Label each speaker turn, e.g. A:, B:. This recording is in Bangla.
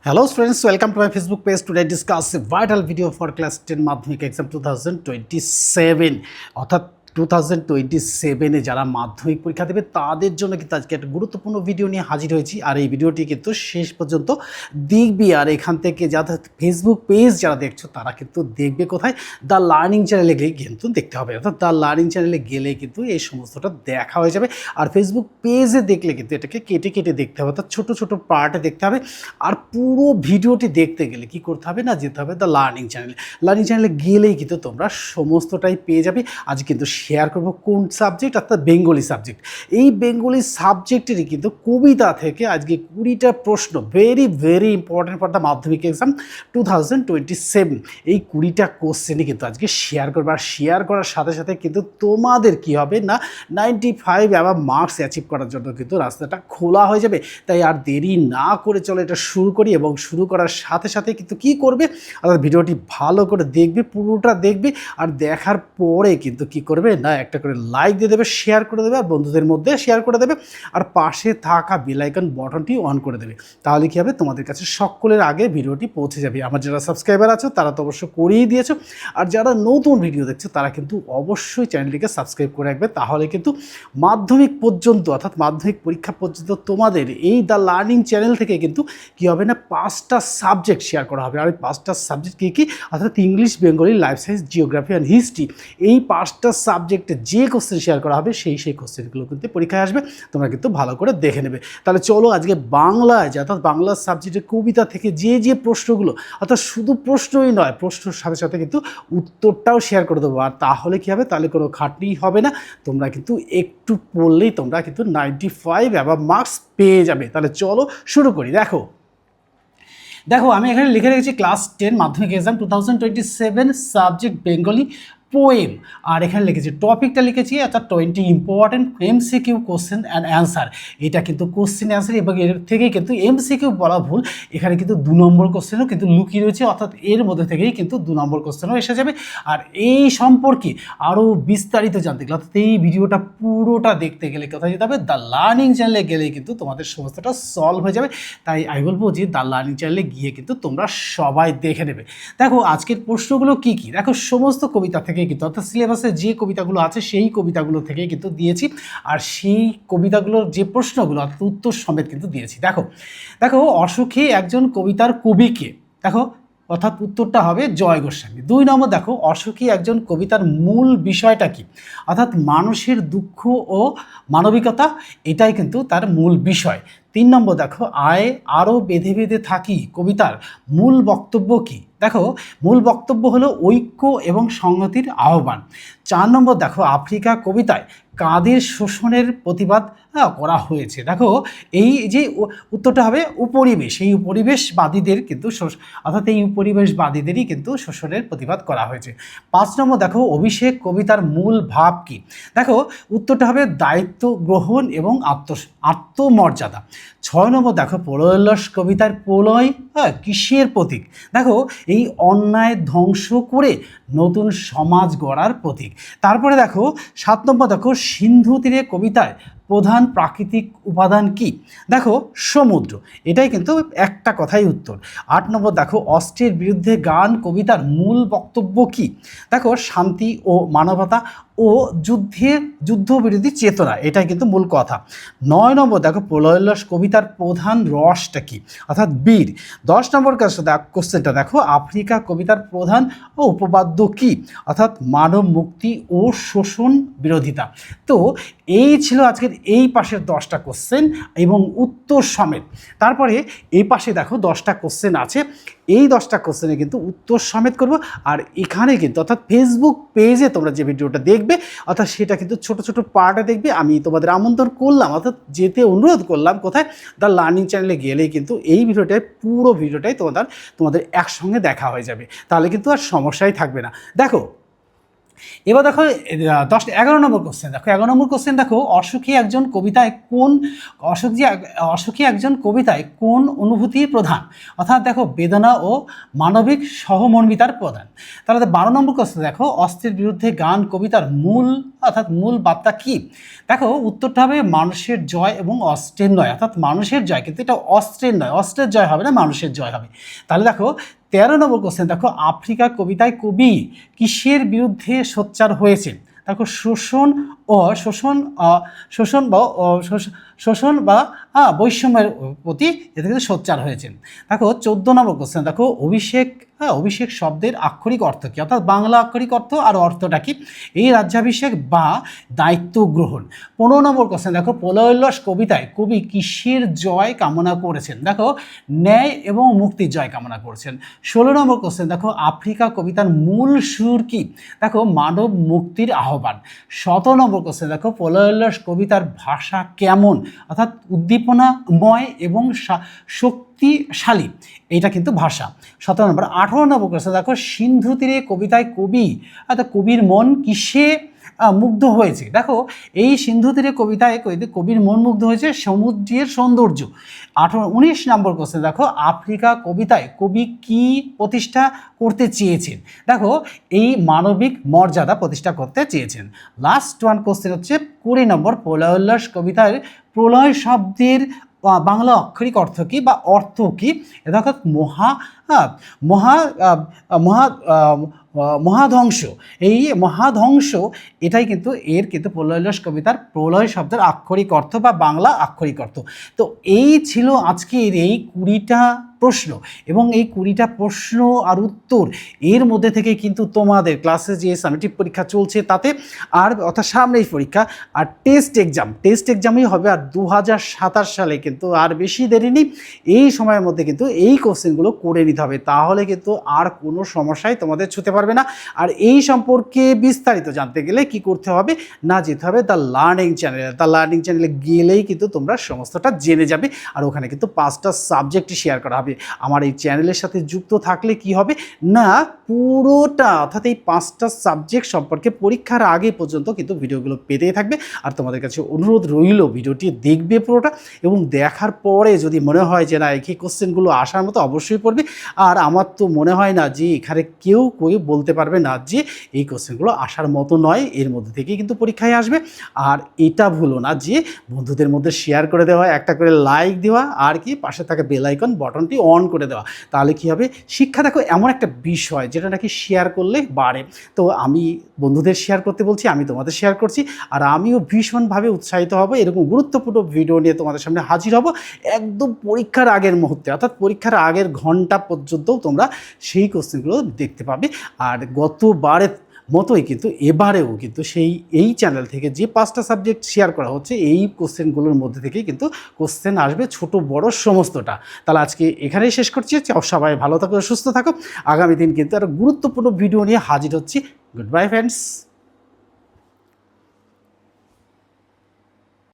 A: Hello students, welcome to my Facebook page. Today discuss a vital video for class 10 মাধ্যমিক exam 2027 অর্থাৎ 2027 যারা মাধ্যমিক পরীক্ষা দেবে তাদের জন্য কিন্তু আজকে একটা গুরুত্বপূর্ণ ভিডিও নিয়ে হাজির হয়েছি। আর এই ভিডিওটি কিন্তু শেষ পর্যন্ত দেখবি। আর এখান থেকে যারা ফেসবুক পেজ যারা দেখছো তারা কিন্তু দেখবে কোথায়, দ্য লার্নিং চ্যানেলে গিয়ে কিন্তু দেখতে হবে। অর্থাৎ দ্য লার্নিং চ্যানেলে গেলে কিন্তু এই সমস্তটা দেখা হয়ে যাবে। আর ফেসবুক পেজে দেখলে কিন্তু এটাকে কেটে কেটে দেখতে হবে, অর্থাৎ ছোটো ছোটো পার্টে দেখতে হবে। আর পুরো ভিডিওটি দেখতে গেলে কি করতে হবে না, যেতে হবে দ্য লার্নিং চ্যানেলে। লার্নিং চ্যানেলে গেলেই কিন্তু তোমরা সমস্তটাই পেয়ে যাবে। আজ কিন্তু শেয়ার করবো কোন সাবজেক্ট, অর্থাৎ বেঙ্গলি সাবজেক্ট। এই বেঙ্গলি সাবজেক্টেরই কিন্তু কবিতা থেকে আজকে 20টা প্রশ্ন, very very important for the মাধ্যমিক এক্সাম 2027। এই 20টা কোশ্চেনই কিন্তু আজকে শেয়ার করবো। আর শেয়ার করার সাথে সাথে কিন্তু তোমাদের কি হবে না, 95 আবার মার্কস অ্যাচিভ করার জন্য কিন্তু রাস্তাটা খোলা হয়ে যাবে। তাই আর দেরি না করে চলো এটা শুরু করি। এবং শুরু করার সাথে সাথে কিন্তু কি করবে, অর্থাৎ ভিডিওটি ভালো করে দেখবে, পুরোটা দেখবে। আর দেখার পরে কিন্তু কি করবে না, একটা করে লাইক দিয়ে দেবে, শেয়ার করে দেবে, আর বন্ধুদের মধ্যে শেয়ার করে দেবে। আর পাশে থাকা বেল আইকন বটনটি অন করে দেবে। তাহলে কী হবে, তোমাদের কাছে সকলের আগে ভিডিওটি পৌঁছে যাবে। আমার যারা সাবস্ক্রাইবার আছো তারা তো অবশ্যই করেই দিয়েছো, আর যারা নতুন ভিডিও দেখছো তারা কিন্তু অবশ্যই চ্যানেলটিকে সাবস্ক্রাইব করে রাখবে। তাহলে কিন্তু মাধ্যমিক পর্যন্ত, অর্থাৎ মাধ্যমিক পরীক্ষা পর্যন্ত তোমাদের এই দ্য লার্নিং চ্যানেল থেকে কিন্তু কী হবে না, 5টা সাবজেক্ট শেয়ার করা হবে। আর এই 5টা সাবজেক্ট কী কী, অর্থাৎ English, Bengali, life science, geography and history. এই 5টা সাবজেক্টে যে কোশ্চেন শেয়ার করা হবে সেই কোশ্চেনগুলো কিন্তু পরীক্ষায় আসবে। তোমরা কিন্তু ভালো করে দেখে নেবে। তাহলে চলো আজকে বাংলায়, অর্থাৎ বাংলা সাবজেক্টের কবিতা থেকে যে প্রশ্নগুলো, অর্থাৎ শুধু প্রশ্নই নয়, প্রশ্নের সাথে সাথে কিন্তু উত্তরটাও শেয়ার করে দেবো। আর তাহলে কী হবে, তাহলে কোনো খাটনি হবে না। তোমরা কিন্তু একটু পড়লেই তোমরা কিন্তু 95 অ্যাবাভ মার্কস পেয়ে যাবে। তাহলে চলো শুরু করি। দেখো আমি এখানে লিখে রেখেছি ক্লাস 10 মাধ্যমিক এক্সাম 2027 সাবজেক্ট বেঙ্গলি পোয়েম। আর এখানে লিখেছি টপিকটা লিখেছি, অর্থাৎ 20 important MCQ question and answer. এটা কিন্তু কোশ্চেন অ্যান্সার, এবং এর থেকেই কিন্তু এমসিকিউ বলা ভুল, এখানে কিন্তু 2 নম্বর কোশ্চেনও কিন্তু লুকিয়ে রয়েছে। অর্থাৎ এর মধ্যে থেকেই কিন্তু 2 নম্বর কোশ্চেনও এসে যাবে। আর এই সম্পর্কে আরও বিস্তারিত জানতে গেলে, অর্থাৎ এই ভিডিওটা পুরোটা দেখতে গেলে কোথায় যেতে হবে, দ্য লার্নিং চ্যানেলে গেলেই কিন্তু তোমাদের সমস্তটা সলভ হয়ে যাবে। তাই আমি বলবো যে দ্য লার্নিং চ্যানেলে গিয়ে কিন্তু তোমরা সবাই দেখে নেবে। দেখো আজকের প্রশ্নগুলো কি কি, দেখো সমস্ত কবিতা থেকে কিন্তু, অর্থাৎ সিলেবাসে যে কবিতাগুলো আছে সেই কবিতাগুলো থেকে কিন্তু দিয়েছি। আর সেই কবিতাগুলোর যে প্রশ্নগুলো, অর্থাৎ উত্তর সমেত কিন্তু দিয়েছি। দেখো অসুখী একজন কবিতার কবিকে, দেখো অর্থাৎ উত্তরটা হবে জয় গোস্বামী। 2 নম্বর দেখো অসুখী একজন কবিতার মূল বিষয়টা কি, অর্থাৎ মানুষের দুঃখ ও মানবিকতা, এটাই কিন্তু তার মূল বিষয়। 3 নম্বর দেখো আয় আরও বেঁধে বেঁধে থাকি কবিতার মূল বক্তব্য কি, দেখো মূল বক্তব্য হলো ঐক্য এবং সংহতির আহ্বান। 4 নম্বর দেখো আফ্রিকা কবিতায় কাদের শোষণের প্রতিবাদ করা হয়েছে, দেখো এই যে উত্তরটা হবে উপরিবেশ, এই উপরিবেশবাদীদের কিন্তু অর্থাৎ এই উপরিবেশবাদীদেরই কিন্তু শোষণের প্রতিবাদ করা হয়েছে। 5 নম্বর দেখো অভিষেক কবিতার মূল ভাব কি, দেখো উত্তরটা হবে দায়িত্ব গ্রহণ এবং আত্মমর্যাদা। 6 নম্বর দেখো প্রলয়োল্লাস কবিতার প্রলয় কিসের প্রতীক, দেখো এই অন্যায় ধ্বংস করে নতুন সমাজ গড়ার প্রতীক। তারপরে দেখো 7 নম্বর দেখো সিন্ধু তীরে কবিতায় প্রধান প্রাকৃতিক উপাদান কি, দেখো সমুদ্র, এটাই কিন্তু একটা কথাই উত্তর। 8 নম্বর দেখো অস্ত্রের বিরুদ্ধে গান কবিতার মূল বক্তব্য কি, দেখো শান্তি ও মানবতা ও যুদ্ধবিরোধী চেতনা, এটাই কিন্তু মূল কথা। 9 নম্বর দেখো প্রলয়োল্লাস কবিতার প্রধান রসটা কি, অর্থাৎ বীর। 10 নম্বর কোশ্চেনটা দেখো আফ্রিকা কবিতার প্রধান ও উপপাদ্য কি, অর্থাৎ মানব মুক্তি ও শোষণ বিরোধিতা। তো এই ছিল আজকের এই পাশের 10টা কোশ্চেন এবং উত্তর সমেত। তারপরে এই পাশে দেখো 10টা কোশ্চেন আছে, এই 10টা কোশ্চেনে কিন্তু উত্তর সমেত করব। আর এখানে কিন্তু, অর্থাৎ ফেসবুক পেজে তোমরা যে ভিডিওটা দেখবে, অর্থাৎ সেটা কিন্তু ছোট ছোট পার্টে দেখবে। আমি তোমাদের আমন্ত্রণ করলাম, অর্থাৎ যেতে অনুরোধ করলাম কোথায়, দ্য লার্নিং চ্যানেলে গেলেই কিন্তু এই ভিডিওটাই, পুরো ভিডিওটাই তোমাদের একসঙ্গে দেখা হয়ে যাবে। তাহলে কিন্তু আর সমস্যাই থাকবে না। দেখো এবার দেখো 11 নম্বর কোশ্চেন দেখো, 11 নম্বর কোশ্চেন দেখো, অসুখী একজন কবিতায় কোন অনুভূতি প্রধান? অর্থাৎ দেখো বেদনা ও মানবিক সহমর্মিতার প্রধান। তাহলে 12 নম্বর কোশ্চেন দেখো, অস্ত্রের বিরুদ্ধে গান কবিতার মূল বার্তা কি? দেখো উত্তরটা হবে মানুষের জয় এবং অস্ত্রের নয়, অর্থাৎ মানুষের জয়, কিন্তু এটা অস্ত্রের নয়, অস্ত্রের জয় হবে না, মানুষের জয় হবে। তাহলে দেখো 13 নম্বর কোশ্চেন দেখো, আফ্রিকা কবিতায় কবি কিসের বিরুদ্ধে সোচ্চার হয়েছেন? দেখো শোষণ ও শোষণ শোষণ বা শোষণ বা বৈষম্যের প্রতি এতে কিন্তু সোচ্চার হয়েছেন। দেখো 14 নম্বর কোশ্চেন দেখো, অভিষেক শব্দের আক্ষরিক অর্থ কী? অর্থাৎ বাংলা আক্ষরিক অর্থ আর অর্থটা কি? এই রাজ্যাভিষেক বা দায়িত্ব গ্রহণ। 15 নম্বর কোশ্চেন দেখো, প্রলয়োল্লাস কবিতায় কবি কিসের জয় কামনা করেছেন? দেখো ন্যায় এবং মুক্তির জয় কামনা করেছেন। 16 নম্বর কোশ্চেন দেখো, আফ্রিকা কবিতার মূল সুর কি? দেখো মানব মুক্তির আহ্বান। 17 নম্বর কোশ্চেন দেখো, প্রলয়োল্লাস কবিতার ভাষা কেমন? অর্থাৎ উদ্দীপনাময় এবং শক্তিশালী, এইটা কিন্তু ভাষা। 17 নম্বর। 18 নম্বর কোশ্চেন দেখো, সিন্ধু তীরে কবিতায় কবির মন কিসে মুগ্ধ হয়েছে? দেখো এই সিন্ধু তীরে কবিতায় কবির মন মুগ্ধ হয়েছে সমুদ্রের সৌন্দর্য। 19 নম্বর কোশ্চেন দেখো, আফ্রিকা কবিতায় কবি কি প্রতিষ্ঠা করতে চেয়েছেন? দেখো এই মানবিক মর্যাদা প্রতিষ্ঠা করতে চেয়েছেন। লাস্ট ওয়ান কোশ্চেন হচ্ছে 20 নম্বর, প্রলয়োল্লাস কবিতার প্রলয় শব্দের বাংলা আক্ষরিক অর্থ কী বা অর্থ কী? এটা অর্থাৎ মহাধ্বংস। এই মহাধ্বংস এটাই কিন্তু প্রলয়োল্লাস কবিতার প্রলয় শব্দের আক্ষরিক অর্থ বা বাংলা আক্ষরিক অর্থ। তো এই ছিল আজকের এই 20টা প্রশ্ন, এবং এই 20টা প্রশ্ন আর উত্তর এর মধ্যে থেকে কিন্তু তোমাদের ক্লাসে যে সামেটিভ পরীক্ষা চলছে তাতে অর্থাৎ সামনেই পরীক্ষা আর টেস্ট এক্সামই হবে, আর 2027 সালে কিন্তু আর বেশি দেরি নেই, এই সময়ের মধ্যে কিন্তু এই কোশ্চেনগুলো করে নিতে হবে, তাহলে কিন্তু আর কোনো সমস্যায় তোমাদের ছুতে পারবে না। আর এই সম্পর্কে বিস্তারিত জানতে গেলে কি করতে হবে না, যেতে হবে দ্য লার্নিং চ্যানেলে গেলেই কিন্তু তোমরা সমস্তটা জেনে যাবে। আর ওখানে কিন্তু 5টা সাবজেক্ট শেয়ার করা হবে। আমার এই চ্যানেলের সাথে যুক্ত থাকলে কি হবে না, পুরোটা অর্থাৎ এই 5টা সাবজেক্ট সম্পর্কে পরীক্ষার আগে পর্যন্ত কিন্তু ভিডিওগুলো পেতেই থাকবে। আর তোমাদের কাছে অনুরোধ রইল ভিডিওটি দেখবে পুরোটা, এবং দেখার পরে যদি মনে হয় যে না এই কোশ্চেনগুলো আসার মতো, অবশ্যই পড়বে। আর আমার তো মনে হয় না যে এখানে কেউ বলতে পারবে না যে এই কোশ্চেনগুলো আসার মতো নয়, এর মধ্যে থেকেই কিন্তু পরীক্ষায় আসবে। আর এটা ভুলো না যে বন্ধুদের মধ্যে শেয়ার করে দেওয়া, একটা করে লাইক দেওয়া, আর কি পাশে থাকা বেল আইকন বটনটি অন করে দেওয়া। তাহলে কি হবে, শিক্ষা দেখো এমন একটা বিষয় যেটা নাকি শেয়ার করলে বাড়ে। তো আমি বন্ধুদের শেয়ার করতে বলছি, আমি তোমাদের শেয়ার করছি, আর আমিও ভীষণভাবে উৎসাহিত হব এরকম গুরুত্বপূর্ণ ভিডিও নিয়ে তোমাদের সামনে হাজির হব একদম পরীক্ষার আগের মুহূর্তে, অর্থাৎ পরীক্ষার আগের ঘন্টা পর্যন্তও তোমরা সেই কোশ্চেনগুলো দেখতে পাবে। আর গতবারের মতোই কিন্তু এবারেও কিন্তু এই চ্যানেল থেকে যে 5টা সাবজেক্ট শেয়ার করা হচ্ছে, এই কোশ্চেনগুলোর মধ্যে থেকেই কিন্তু কোশ্চেন আসবে, ছোট বড় সমস্তটা। তাহলে আজকে এখানেই শেষ করছি। সবাই ভালো থাকো, সুস্থ থাকো। আগামী দিন কিন্তু আরও গুরুত্বপূর্ণ ভিডিও নিয়ে হাজির হচ্ছি। Good bye friends.